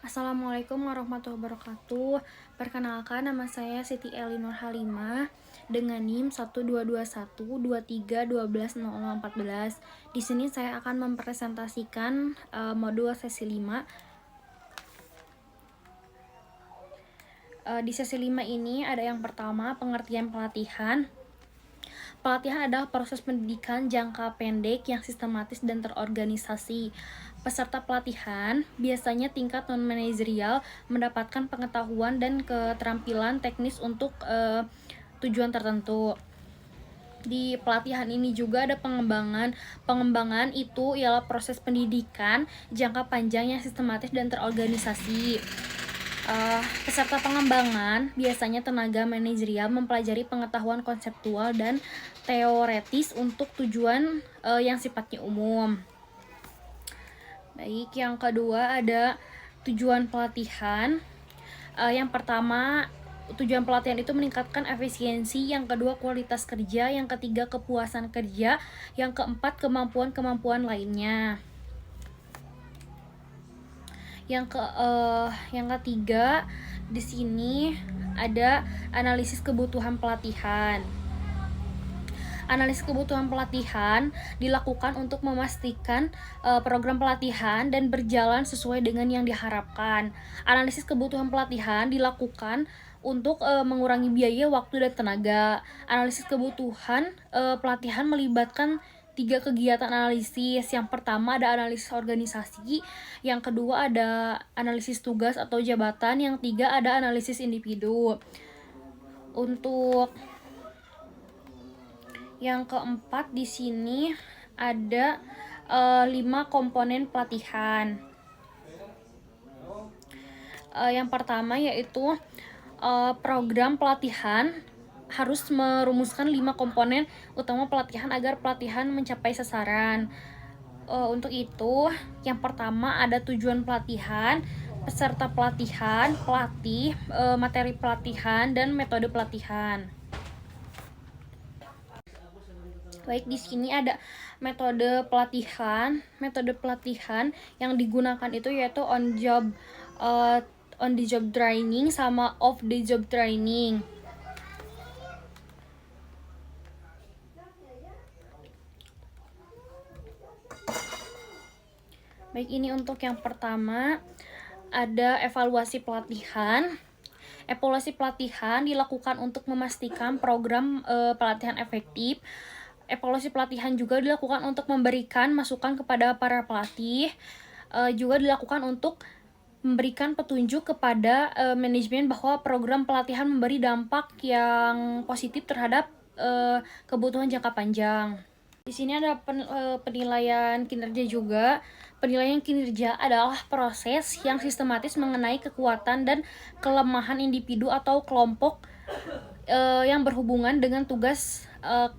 Assalamualaikum warahmatullahi wabarakatuh. Perkenalkan, nama saya Siti Elinur Halimah dengan NIM 12212312014. Di sini saya akan mempresentasikan modul sesi 5. Di sesi 5 ini ada yang pertama, pengertian pelatihan. Pelatihan adalah proses pendidikan jangka pendek yang sistematis dan terorganisasi. Peserta pelatihan biasanya tingkat non-manajerial mendapatkan pengetahuan dan keterampilan teknis untuk tujuan tertentu. Di pelatihan ini juga ada pengembangan. Pengembangan itu ialah proses pendidikan jangka panjang yang sistematis dan terorganisasi. Peserta pengembangan biasanya tenaga manajerial mempelajari pengetahuan konseptual dan teoretis untuk tujuan yang sifatnya umum. Baik, yang kedua ada tujuan pelatihan. Yang pertama, tujuan pelatihan itu meningkatkan efisiensi, yang kedua kualitas kerja, yang ketiga kepuasan kerja, yang keempat kemampuan-kemampuan lainnya. Yang ketiga, di sini ada analisis kebutuhan pelatihan. Analisis kebutuhan pelatihan dilakukan untuk memastikan program pelatihan dan berjalan sesuai dengan yang diharapkan. Analisis kebutuhan pelatihan dilakukan untuk mengurangi biaya, waktu, dan tenaga. Analisis kebutuhan pelatihan melibatkan 3 kegiatan analisis. Yang pertama ada analisis organisasi, yang kedua ada analisis tugas atau jabatan, yang tiga ada analisis individu. Untuk yang keempat di sini ada 5 komponen pelatihan. Yang pertama yaitu program pelatihan harus merumuskan 5 komponen utama pelatihan agar pelatihan mencapai sasaran. Untuk itu, yang pertama ada tujuan pelatihan, peserta pelatihan, pelatih, materi pelatihan, dan metode pelatihan. Baik, di sini ada metode pelatihan. Metode pelatihan yang digunakan itu yaitu on the job training sama off the job training. Baik, ini untuk yang pertama ada evaluasi pelatihan. Evaluasi pelatihan dilakukan untuk memastikan program pelatihan efektif. Evaluasi pelatihan juga dilakukan untuk memberikan masukan kepada para pelatih. Juga dilakukan untuk memberikan petunjuk kepada manajemen bahwa program pelatihan memberi dampak yang positif terhadap kebutuhan jangka panjang. Di sini ada penilaian kinerja juga. Penilaian kinerja adalah proses yang sistematis mengenai kekuatan dan kelemahan individu atau kelompok yang berhubungan dengan tugas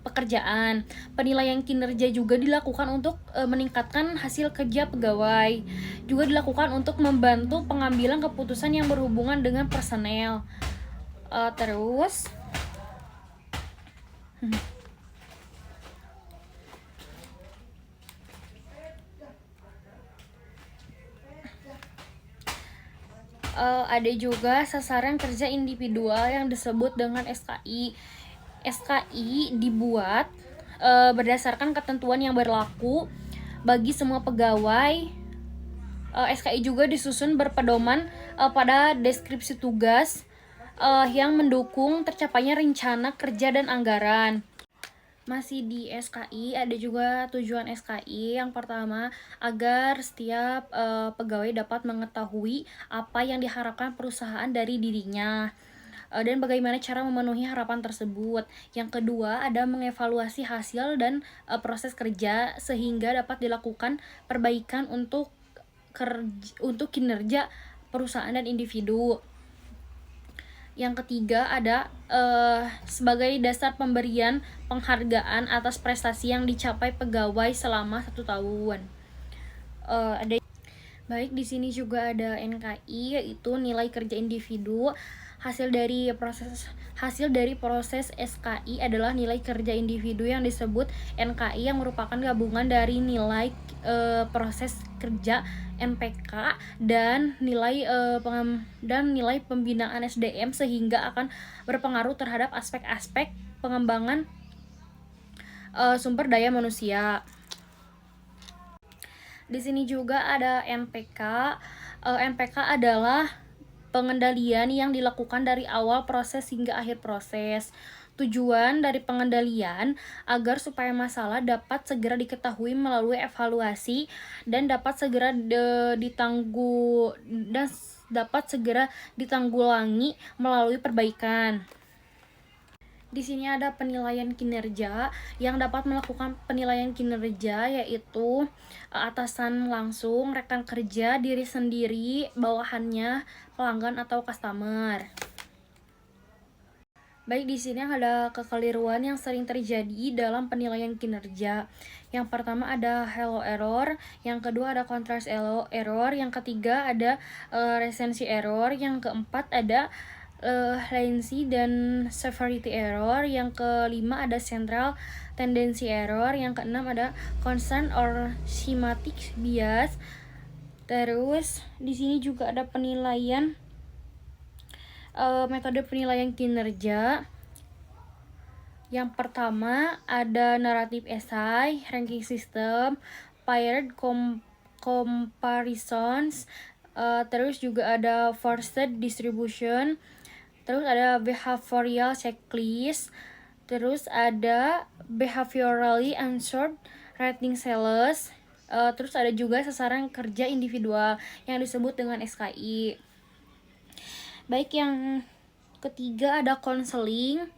pekerjaan. Penilaian kinerja juga dilakukan untuk meningkatkan hasil kerja pegawai. Juga dilakukan untuk membantu pengambilan keputusan yang berhubungan dengan personel. Terus ada juga sasaran kerja individual yang disebut dengan SKI. SKI dibuat berdasarkan ketentuan yang berlaku bagi semua pegawai. SKI juga disusun berpedoman pada deskripsi tugas yang mendukung tercapainya rencana kerja dan anggaran. Masih di SKI, ada juga tujuan SKI. Yang pertama, agar setiap pegawai dapat mengetahui apa yang diharapkan perusahaan dari dirinya dan bagaimana cara memenuhi harapan tersebut. Yang kedua, ada mengevaluasi hasil dan proses kerja sehingga dapat dilakukan perbaikan untuk kinerja perusahaan dan individu. Yang ketiga ada sebagai dasar pemberian penghargaan atas prestasi yang dicapai pegawai selama 1 tahun. Baik, di sini juga ada NKI, yaitu nilai kerja individu. Hasil dari proses SKI adalah nilai kerja individu yang disebut NKI, yang merupakan gabungan dari nilai proses kerja MPK dan nilai pembinaan SDM, sehingga akan berpengaruh terhadap aspek-aspek pengembangan sumber daya manusia. Di sini juga ada NPK. NPK adalah pengendalian yang dilakukan dari awal proses hingga akhir proses. Tujuan dari pengendalian agar supaya masalah dapat segera diketahui melalui evaluasi dan dapat segera ditanggulangi melalui perbaikan. Di sini ada penilaian kinerja. Yang dapat melakukan penilaian kinerja yaitu atasan langsung, rekan kerja, diri sendiri, bawahannya, pelanggan atau customer. Baik, di sini ada kekeliruan yang sering terjadi dalam penilaian kinerja. Yang pertama ada halo error, yang kedua ada contrast error, yang ketiga ada recency error, yang keempat ada latency dan severity error, yang kelima ada central tendency error, yang keenam ada concern or semantic bias. Terus di sini juga ada penilaian metode penilaian kinerja. Yang pertama ada narrative essay, ranking system, paired comparisons, terus juga ada forced distribution, terus ada behavioral checklist, terus ada behaviorally answered rating sales, terus ada juga sasaran kerja individual yang disebut dengan SKI. Baik, yang ketiga ada konseling.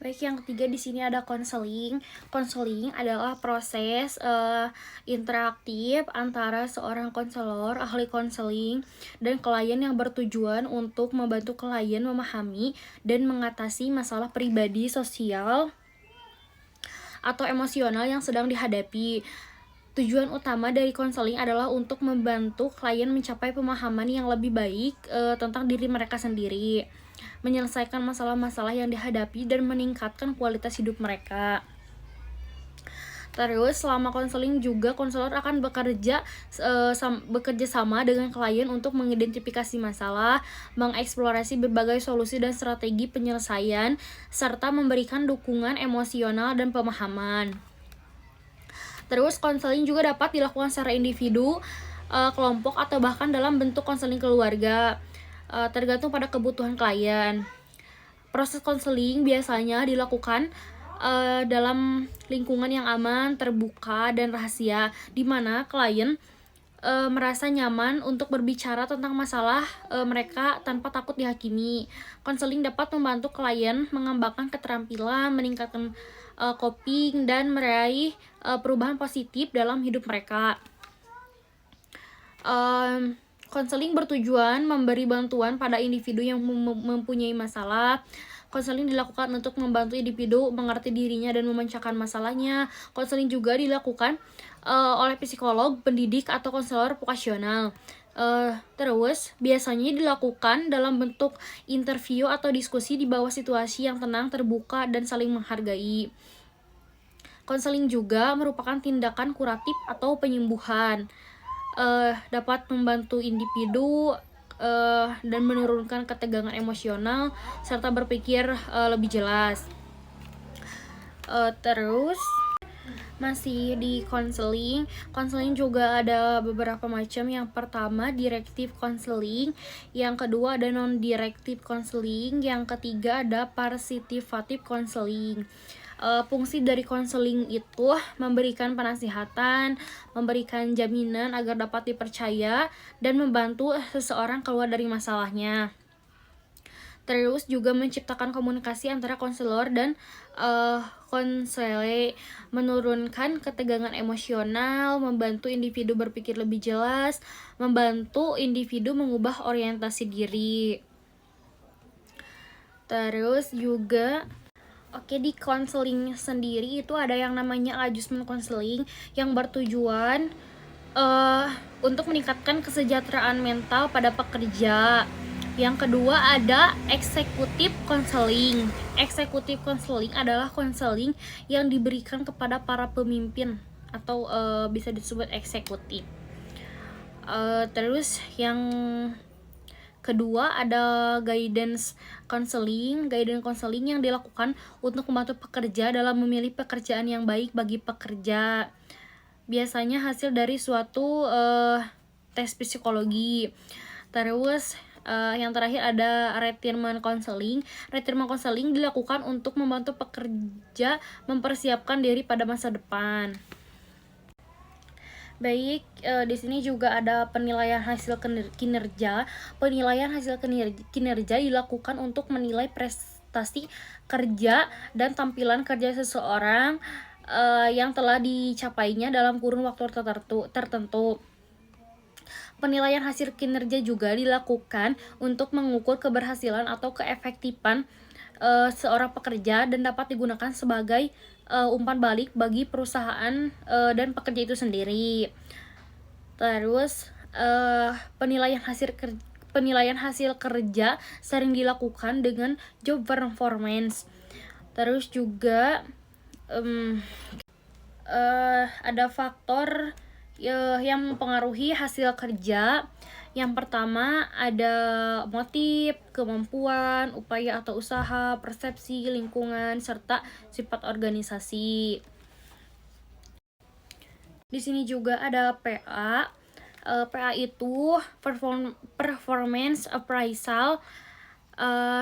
Di sini ada konseling. Konseling adalah proses interaktif antara seorang konselor, ahli konseling, dan klien yang bertujuan untuk membantu klien memahami dan mengatasi masalah pribadi, sosial, atau emosional yang sedang dihadapi. Tujuan utama dari konseling adalah untuk membantu klien mencapai pemahaman yang lebih baik tentang diri mereka sendiri, menyelesaikan masalah-masalah yang dihadapi, dan meningkatkan kualitas hidup mereka. Terus selama konseling juga konselor akan bekerja sama dengan klien untuk mengidentifikasi masalah, mengeksplorasi berbagai solusi dan strategi penyelesaian, serta memberikan dukungan emosional dan pemahaman. Terus konseling juga dapat dilakukan secara individu, kelompok, atau bahkan dalam bentuk konseling keluarga, tergantung pada kebutuhan klien. Proses konseling biasanya dilakukan dalam lingkungan yang aman, terbuka, dan rahasia, di mana klien merasa nyaman untuk berbicara tentang masalah mereka tanpa takut dihakimi. Konseling dapat membantu klien mengembangkan keterampilan, meningkatkan coping, dan meraih perubahan positif dalam hidup mereka. Konseling bertujuan memberi bantuan pada individu yang mempunyai masalah. Konseling dilakukan untuk membantu individu mengerti dirinya dan memecahkan masalahnya. Konseling juga dilakukan oleh psikolog, pendidik, atau konselor vokasional. Terus biasanya dilakukan dalam bentuk interview atau diskusi di bawah situasi yang tenang, terbuka, dan saling menghargai. Konseling juga merupakan tindakan kuratif atau penyembuhan, dapat membantu individu dan menurunkan ketegangan emosional serta berpikir lebih jelas. Terus masih di konseling juga ada beberapa macam. Yang pertama directive counseling, yang kedua ada non-directive counseling, yang ketiga ada participative counseling. Fungsi dari konseling itu memberikan penasihatan, memberikan jaminan agar dapat dipercaya, dan membantu seseorang keluar dari masalahnya. Terus juga menciptakan komunikasi antara konselor dan konsele, menurunkan ketegangan emosional, membantu individu berpikir lebih jelas, membantu individu mengubah orientasi diri. Terus juga di konseling sendiri itu ada yang namanya adjustment counseling, yang bertujuan untuk meningkatkan kesejahteraan mental pada pekerja. Yang kedua ada eksekutif konseling. Eksekutif konseling adalah konseling yang diberikan kepada para pemimpin atau bisa disebut eksekutif. Terus yang kedua ada guidance counseling. Guidance counseling yang dilakukan untuk membantu pekerja dalam memilih pekerjaan yang baik bagi pekerja. Biasanya hasil dari suatu tes psikologi. Terus yang terakhir ada retirement counseling. Retirement counseling dilakukan untuk membantu pekerja mempersiapkan diri pada masa depan. Baik, di sini juga ada penilaian hasil kinerja. Penilaian hasil kinerja dilakukan untuk menilai prestasi kerja dan tampilan kerja seseorang yang telah dicapainya dalam kurun waktu tertentu. Penilaian hasil kinerja juga dilakukan untuk mengukur keberhasilan atau keefektifan seorang pekerja dan dapat digunakan sebagai umpan balik bagi perusahaan dan pekerja itu sendiri. Terus penilaian hasil kerja sering dilakukan dengan job performance. Terus juga ada faktor yang mempengaruhi hasil kerja. Yang pertama ada motif, kemampuan, upaya atau usaha, persepsi, lingkungan, serta sifat organisasi. Di sini juga ada PA. PA itu performance appraisal,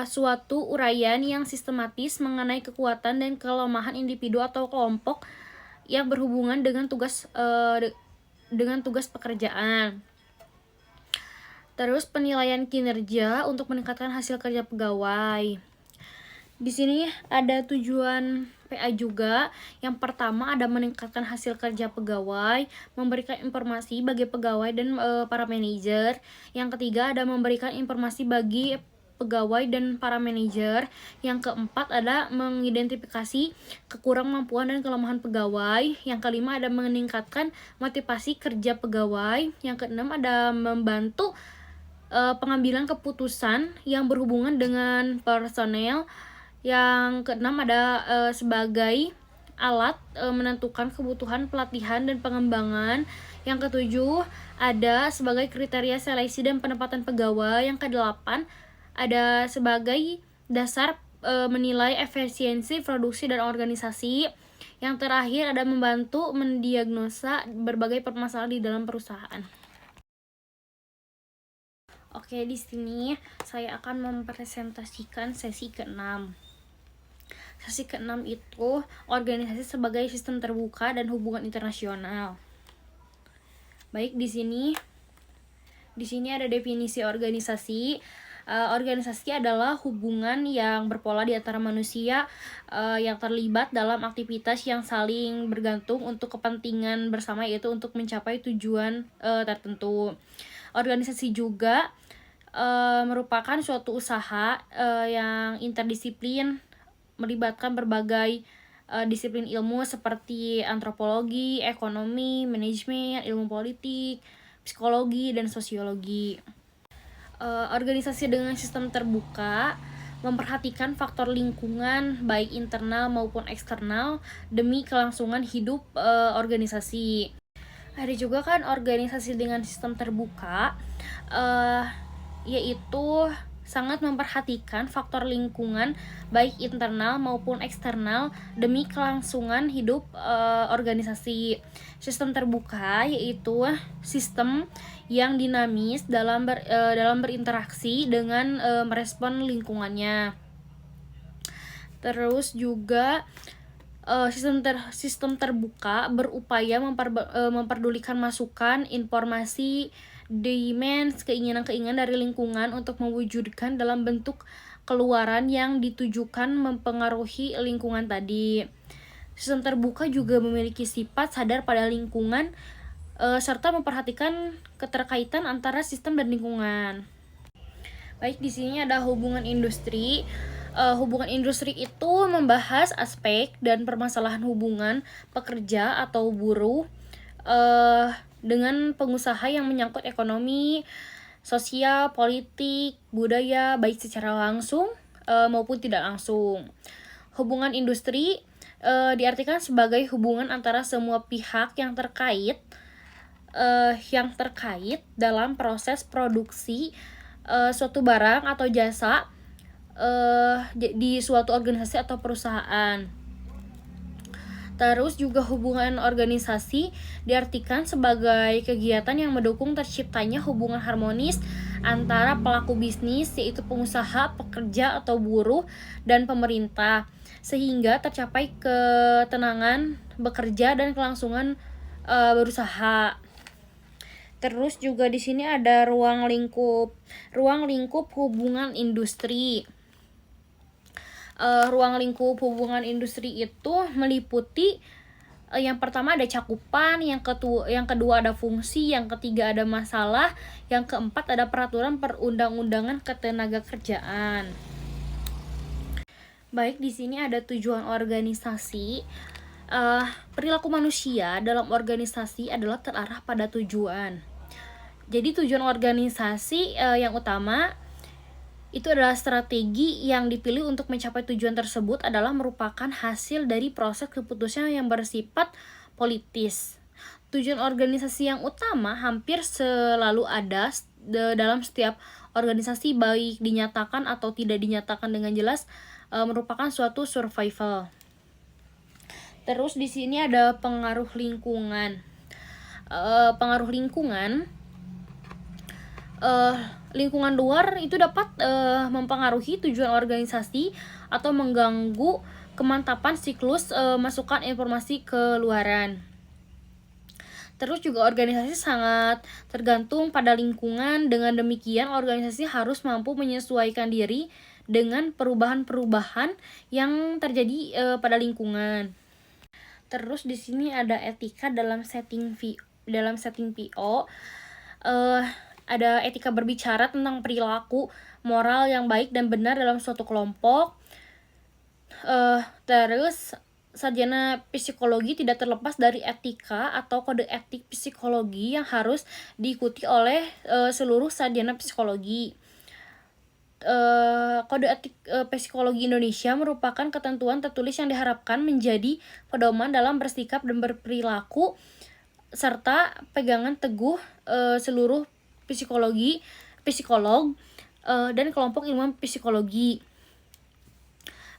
suatu uraian yang sistematis mengenai kekuatan dan kelemahan individu atau kelompok yang berhubungan dengan tugas pekerjaan. Terus penilaian kinerja untuk meningkatkan hasil kerja pegawai. Di sini ada tujuan PA juga. Yang pertama ada meningkatkan hasil kerja pegawai, memberikan informasi bagi pegawai dan para manajer. Yang ketiga ada memberikan informasi bagi pegawai dan para manajer. Yang keempat ada mengidentifikasi kekurangan dan kelemahan pegawai. Yang kelima ada meningkatkan motivasi kerja pegawai. Yang keenam ada membantu pengambilan keputusan yang berhubungan dengan personel. Yang keenam ada sebagai alat menentukan kebutuhan pelatihan dan pengembangan. Yang ketujuh ada sebagai kriteria seleksi dan penempatan pegawai. Yang kedelapan ada sebagai dasar menilai efisiensi produksi dan organisasi. Yang terakhir ada membantu mendiagnosa berbagai permasalahan di dalam perusahaan. Oke, di sini saya akan mempresentasikan sesi ke-6. Sesi ke-6 itu organisasi sebagai sistem terbuka dan hubungan internasional. Baik, di sini ada definisi organisasi. Organisasi adalah hubungan yang berpola di antara manusia yang terlibat dalam aktivitas yang saling bergantung untuk kepentingan bersama, yaitu untuk mencapai tujuan tertentu. Organisasi juga merupakan suatu usaha yang interdisiplin, melibatkan berbagai disiplin ilmu seperti antropologi, ekonomi, manajemen, ilmu politik, psikologi, dan sosiologi. Organisasi dengan sistem terbuka memperhatikan faktor lingkungan baik internal maupun eksternal demi kelangsungan hidup organisasi. Ada juga kan organisasi dengan sistem terbuka yaitu sangat memperhatikan faktor lingkungan baik internal maupun eksternal demi kelangsungan hidup organisasi. Sistem terbuka yaitu sistem yang dinamis dalam berinteraksi dengan merespon lingkungannya. Terus juga sistem terbuka berupaya memperdulikan masukan, informasi, demands, keinginan-keinginan dari lingkungan untuk mewujudkan dalam bentuk keluaran yang ditujukan mempengaruhi lingkungan tadi. Sistem terbuka juga memiliki sifat sadar pada lingkungan serta memperhatikan keterkaitan antara sistem dan lingkungan. Baik, di sini ada hubungan industri. Hubungan industri itu membahas aspek dan permasalahan hubungan pekerja atau buruh dengan pengusaha yang menyangkut ekonomi, sosial, politik, budaya, baik secara langsung maupun tidak langsung. Hubungan industri diartikan sebagai hubungan antara semua pihak yang terkait dalam proses produksi suatu barang atau jasa di suatu organisasi atau perusahaan. Terus juga hubungan organisasi diartikan sebagai kegiatan yang mendukung terciptanya hubungan harmonis antara pelaku bisnis, yaitu pengusaha, pekerja atau buruh, dan pemerintah, sehingga tercapai ketenangan bekerja dan kelangsungan berusaha. Terus juga di sini ada ruang lingkup hubungan industri. Ruang lingkup hubungan industri itu meliputi yang pertama ada cakupan, yang kedua ada fungsi, yang ketiga ada masalah, yang keempat ada peraturan perundang-undangan ketenagakerjaan. Baik, di sini ada tujuan organisasi. Perilaku manusia dalam organisasi adalah terarah pada tujuan. Jadi tujuan organisasi yang utama itu adalah strategi yang dipilih untuk mencapai tujuan tersebut adalah merupakan hasil dari proses keputusan yang bersifat politis. Tujuan organisasi yang utama hampir selalu ada dalam setiap organisasi, baik dinyatakan atau tidak dinyatakan dengan jelas, merupakan suatu survival. Terus di sini ada pengaruh lingkungan. Lingkungan luar itu dapat mempengaruhi tujuan organisasi atau mengganggu kemantapan siklus masukan informasi keluaran. Terus juga organisasi sangat tergantung pada lingkungan. Dengan demikian, organisasi harus mampu menyesuaikan diri dengan perubahan-perubahan yang terjadi pada lingkungan. Terus di sini ada etika dalam setting PO. Ada etika berbicara tentang perilaku moral yang baik dan benar dalam suatu kelompok. Terus sarjana psikologi tidak terlepas dari etika atau kode etik psikologi yang harus diikuti oleh seluruh sarjana psikologi. Kode etik psikologi Indonesia merupakan ketentuan tertulis yang diharapkan menjadi pedoman dalam bersikap dan berperilaku serta pegangan teguh seluruh psikolog dan kelompok ilmuwan psikologi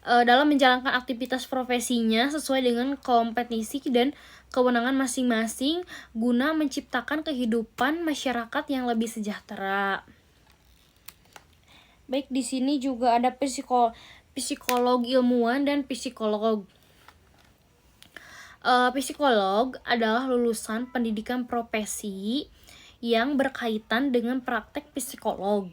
dalam menjalankan aktivitas profesinya sesuai dengan kompetisi dan kewenangan masing-masing guna menciptakan kehidupan masyarakat yang lebih sejahtera. Baik, di sini juga ada psikolog ilmuwan dan psikolog. Psikolog adalah lulusan pendidikan profesi yang berkaitan dengan praktek psikolog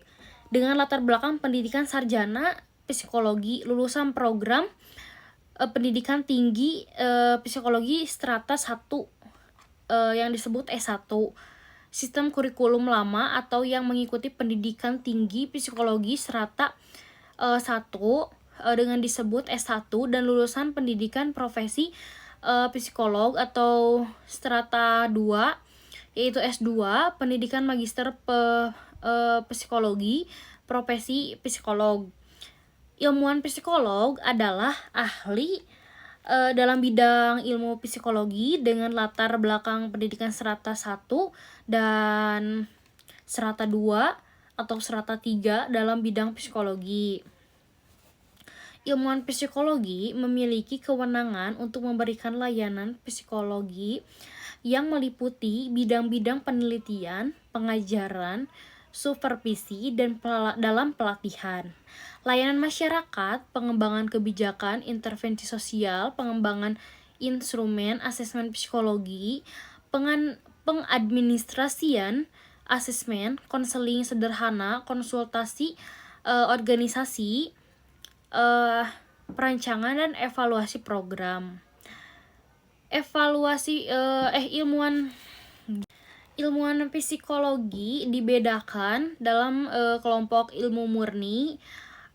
dengan latar belakang pendidikan sarjana psikologi, lulusan program pendidikan tinggi psikologi strata 1 yang disebut S1, sistem kurikulum lama atau yang mengikuti pendidikan tinggi psikologi strata 1 dengan disebut S1, dan lulusan pendidikan profesi psikolog atau strata 2 yaitu S2, pendidikan magister psikologi, profesi psikolog. Ilmuwan psikolog adalah ahli dalam bidang ilmu psikologi dengan latar belakang pendidikan strata 1 dan strata 2 atau strata 3 dalam bidang psikologi. Ilmuwan psikologi memiliki kewenangan untuk memberikan layanan psikologi yang meliputi bidang-bidang penelitian, pengajaran, supervisi, dan dalam pelatihan, layanan masyarakat, pengembangan kebijakan, intervensi sosial, pengembangan instrumen asesmen psikologi, pengadministrasian asesmen, konseling sederhana, konsultasi organisasi, perancangan dan evaluasi program. Ilmuwan psikologi dibedakan dalam kelompok ilmu murni,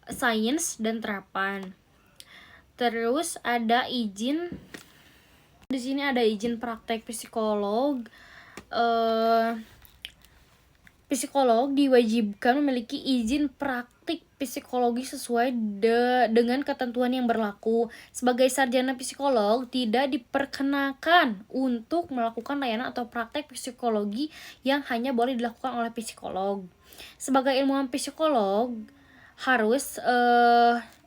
sains, dan terapan. Terus ada izin. Di sini ada izin praktek psikolog. Psikolog diwajibkan memiliki izin praktik psikologi sesuai dengan ketentuan yang berlaku. Sebagai sarjana psikolog, tidak diperkenakan untuk melakukan layanan atau praktek psikologi yang hanya boleh dilakukan oleh psikolog. Sebagai ilmuwan psikolog, harus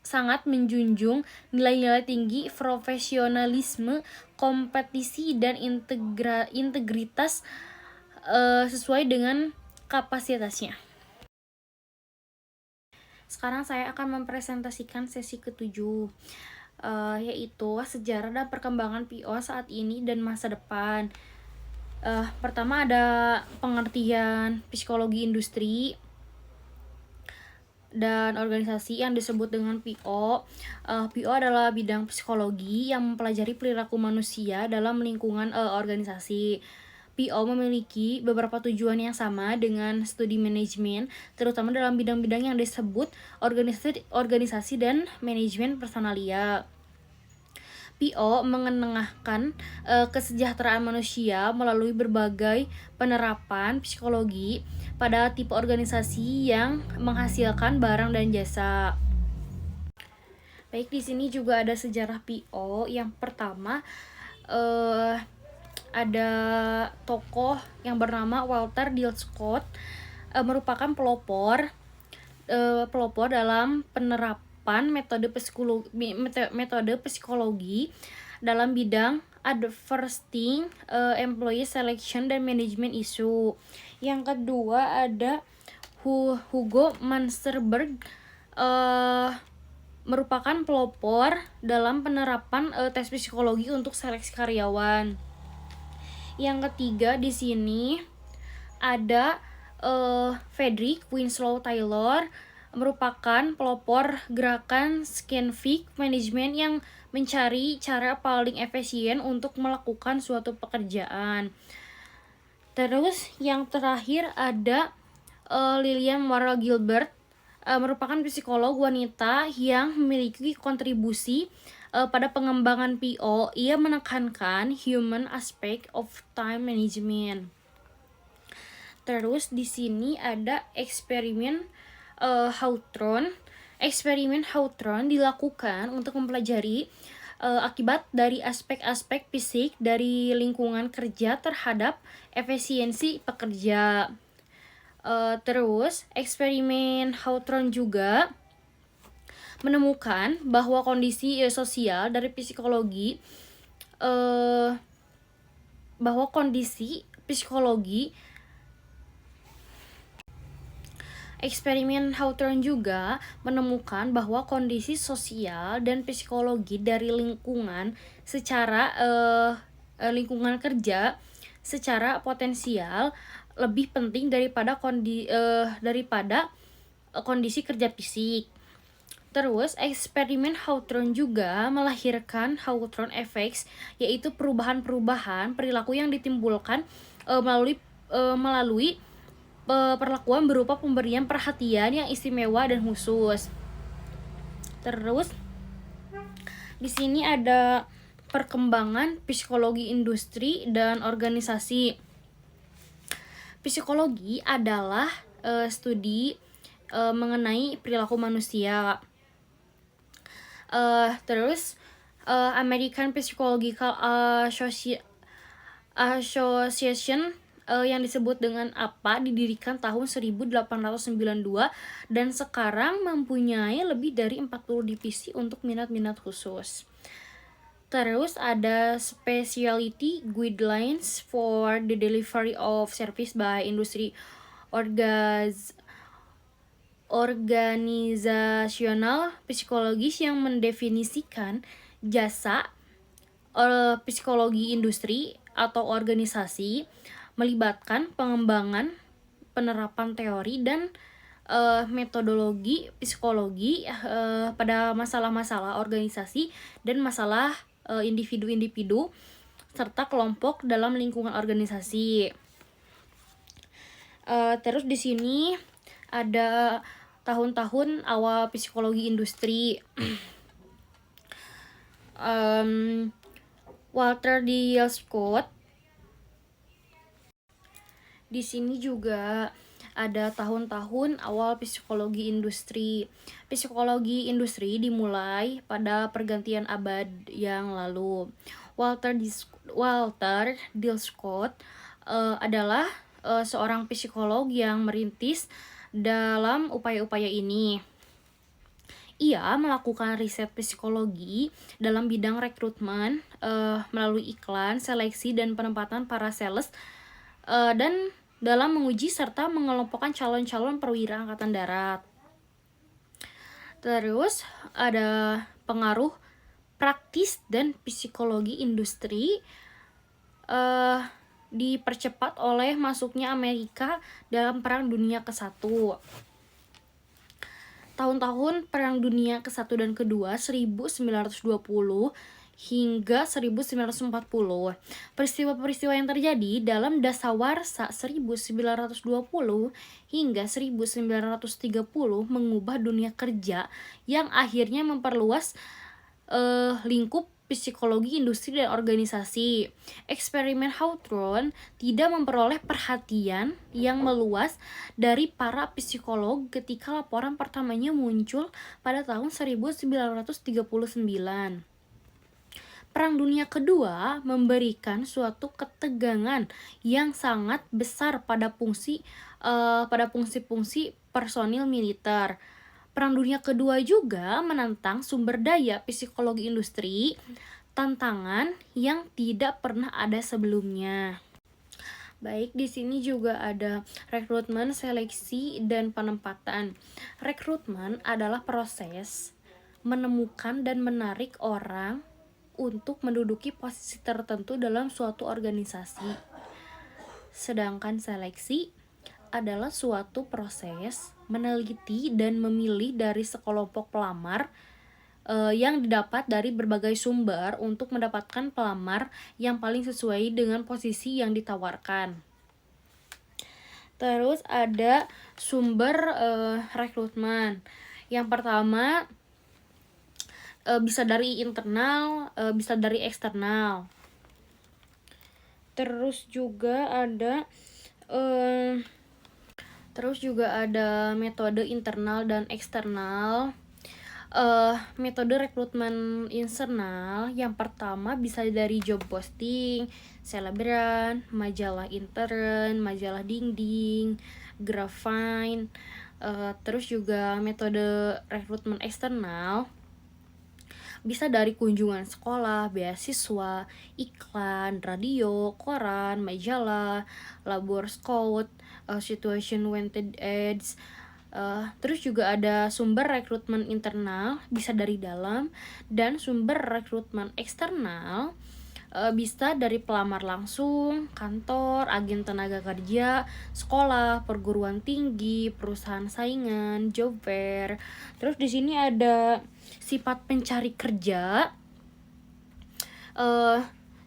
sangat menjunjung nilai-nilai tinggi profesionalisme, kompetisi, dan integritas sesuai dengan kapasitasnya. Sekarang saya akan mempresentasikan sesi ketujuh, yaitu sejarah dan perkembangan PO saat ini dan masa depan. Pertama ada pengertian psikologi industri dan organisasi yang disebut dengan PO. PO adalah bidang psikologi yang mempelajari perilaku manusia dalam lingkungan organisasi. PO memiliki beberapa tujuan yang sama dengan studi manajemen, terutama dalam bidang-bidang yang disebut organisasi dan manajemen personalia. PO mengenengahkan kesejahteraan manusia melalui berbagai penerapan psikologi pada tipe organisasi yang menghasilkan barang dan jasa. Baik, di sini juga ada sejarah PO. Yang pertama ada tokoh yang bernama Walter D. Scott, merupakan pelopor dalam penerapan metode psikologi dalam bidang advertising, employee selection, dan manajemen isu. Yang kedua ada Hugo Manserberg, merupakan pelopor dalam penerapan tes psikologi untuk seleksi karyawan. Yang ketiga di sini ada Frederick Winslow Taylor, merupakan pelopor gerakan scientific management yang mencari cara paling efisien untuk melakukan suatu pekerjaan. Terus yang terakhir ada Lillian Moral Gilbert, merupakan psikolog wanita yang memiliki kontribusi pada pengembangan PO. Ia menekankan human aspect of time management. Terus di sini ada eksperimen Hawthorne. Eksperimen Hawthorne dilakukan untuk mempelajari akibat dari aspek-aspek fisik dari lingkungan kerja terhadap efisiensi pekerja. Terus eksperimen Hawthorne juga menemukan bahwa kondisi sosial dari psikologi eksperimen Hawthorne juga menemukan bahwa kondisi sosial dan psikologi dari lingkungan lingkungan kerja secara potensial lebih penting daripada kondisi kerja fisik. Terus eksperimen Hawthorne juga melahirkan Hawthorne effects, yaitu perubahan-perubahan perilaku yang ditimbulkan melalui perlakuan berupa pemberian perhatian yang istimewa dan khusus. Terus di sini ada perkembangan psikologi industri dan organisasi. Psikologi adalah studi mengenai perilaku manusia. Terus American Psychological Association yang disebut dengan APA didirikan tahun 1892 dan sekarang mempunyai lebih dari 40 divisi untuk minat-minat khusus. Terus ada Specialty Guidelines for the Delivery of Service by Industry Organizasional Psikologis yang mendefinisikan jasa psikologi industri atau organisasi, melibatkan pengembangan, penerapan teori dan metodologi psikologi pada masalah-masalah organisasi dan masalah individu-individu serta kelompok dalam lingkungan organisasi. Terus di sini ada tahun-tahun awal psikologi industri. Walter D. Scott. Di sini juga ada tahun-tahun awal psikologi industri. Psikologi industri dimulai pada pergantian abad yang lalu. Walter Dilscott adalah seorang psikolog yang merintis dalam upaya-upaya ini. Ia melakukan riset psikologi dalam bidang rekrutmen melalui iklan, seleksi, dan penempatan para sales dan dalam menguji serta mengelompokkan calon-calon perwira angkatan darat. Terus ada pengaruh praktis dan psikologi industri dipercepat oleh masuknya Amerika dalam Perang Dunia ke-1. Tahun-tahun Perang Dunia ke-1 dan ke-2 1920 hingga 1940. Peristiwa-peristiwa yang terjadi dalam dasawarsa 1920 hingga 1930 mengubah dunia kerja yang akhirnya memperluas lingkup psikologi industri dan organisasi. Eksperimen Hawthorne tidak memperoleh perhatian yang meluas dari para psikolog ketika laporan pertamanya muncul pada tahun 1939. Perang Dunia Kedua memberikan suatu ketegangan yang sangat besar pada fungsi-fungsi personil militer. Perang Dunia Kedua juga menantang sumber daya psikologi industri, tantangan yang tidak pernah ada sebelumnya. Baik, di sini juga ada rekrutmen, seleksi, dan penempatan. Rekrutmen adalah proses menemukan dan menarik orang untuk menduduki posisi tertentu dalam suatu organisasi. Sedangkan seleksi adalah suatu proses meneliti dan memilih dari sekelompok pelamar yang didapat dari berbagai sumber untuk mendapatkan pelamar yang paling sesuai dengan posisi yang ditawarkan. Terus ada sumber rekrutmen. Yang pertama bisa dari internal, bisa dari eksternal. Terus juga ada metode internal dan eksternal. Metode rekrutmen internal yang pertama bisa dari job posting, selebgram, majalah intern, majalah dinding, grapevine. Terus juga metode rekrutmen eksternal bisa dari kunjungan sekolah, beasiswa, iklan, radio, koran, majalah, labor scout, situation wanted ads. Terus juga ada sumber rekrutmen internal bisa dari dalam, dan sumber rekrutmen eksternal bisa dari pelamar langsung, kantor, agen tenaga kerja, sekolah, perguruan tinggi, perusahaan saingan, job fair. Terus di sini ada sifat pencari kerja.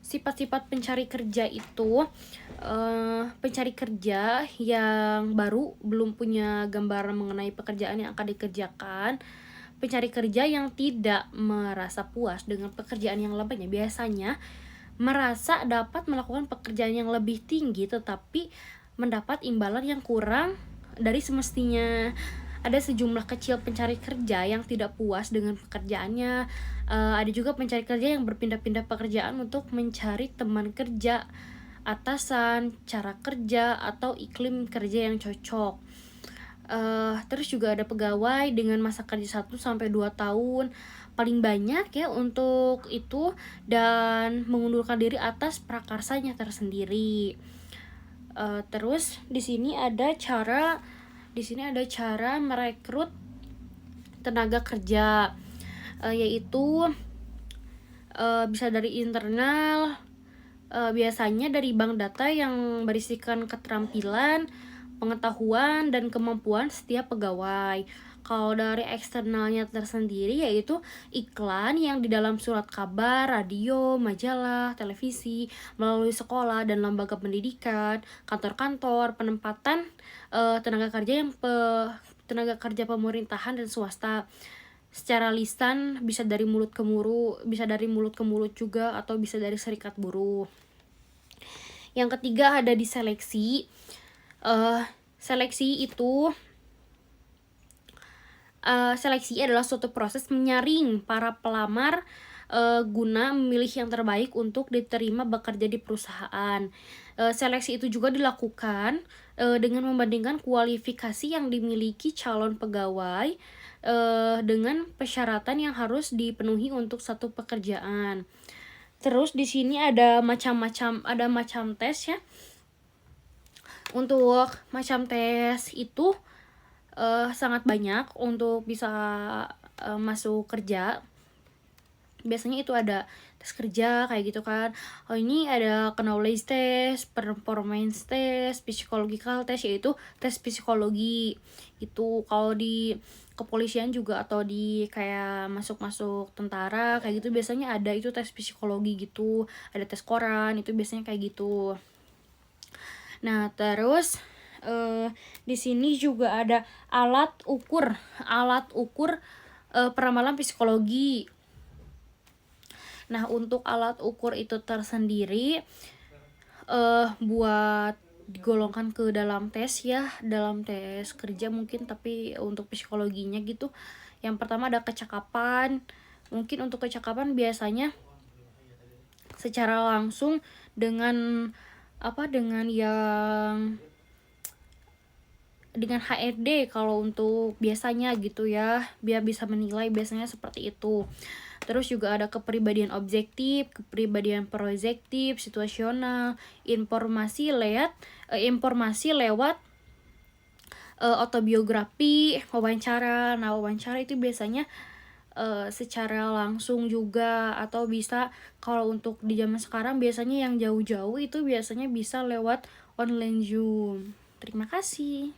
Sifat-sifat pencari kerja itu pencari kerja yang baru belum punya gambaran mengenai pekerjaan yang akan dikerjakan. Pencari kerja yang tidak merasa puas dengan pekerjaan yang lamanya biasanya merasa dapat melakukan pekerjaan yang lebih tinggi tetapi mendapat imbalan yang kurang dari semestinya. Ada sejumlah kecil pencari kerja yang tidak puas dengan pekerjaannya. Ada juga pencari kerja yang berpindah-pindah pekerjaan untuk mencari teman kerja, atasan, cara kerja, atau iklim kerja yang cocok. Terus juga ada pegawai dengan masa kerja 1-2 tahun paling banyak ya untuk itu, dan mengundurkan diri atas prakarsanya tersendiri. Terus di sini ada cara merekrut tenaga kerja, yaitu bisa dari internal, biasanya dari bank data yang berisikan keterampilan, pengetahuan, dan kemampuan setiap pegawai. Kalau dari eksternalnya tersendiri yaitu iklan yang di dalam surat kabar, radio, majalah, televisi, melalui sekolah dan lembaga pendidikan, kantor-kantor, penempatan tenaga kerja pemerintahan dan swasta. Secara lisan bisa dari mulut ke mulut juga, atau bisa dari serikat buruh. Yang ketiga ada di seleksi. Seleksi adalah suatu proses menyaring para pelamar guna memilih yang terbaik untuk diterima bekerja di perusahaan. Seleksi itu juga dilakukan dengan membandingkan kualifikasi yang dimiliki calon pegawai dengan persyaratan yang harus dipenuhi untuk satu pekerjaan. Terus di sini ada macam tes ya. Untuk macam tes itu sangat banyak untuk bisa masuk kerja. Biasanya itu ada tes kerja kayak gitu kan. Ini ada knowledge test, performance test, psychological test, yaitu tes psikologi. Itu kalau di kepolisian juga atau di kayak masuk tentara kayak gitu biasanya ada itu tes psikologi gitu. Ada tes koran, itu biasanya kayak gitu. Nah, terus di sini juga ada alat ukur peramalan psikologi. Nah, untuk alat ukur itu tersendiri buat digolongkan ke dalam tes ya, dalam tes kerja mungkin, tapi untuk psikologinya gitu. Yang pertama ada kecakapan. Mungkin untuk kecakapan biasanya secara langsung dengan dengan HRD kalau untuk biasanya gitu ya, biar bisa menilai, biasanya seperti itu. Terus juga ada kepribadian objektif, kepribadian proyektif, situasional, informasi lewat autobiografi, wawancara. Nah, wawancara itu biasanya secara langsung juga, atau bisa kalau untuk di zaman sekarang biasanya yang jauh-jauh itu biasanya bisa lewat online Zoom. Terima kasih.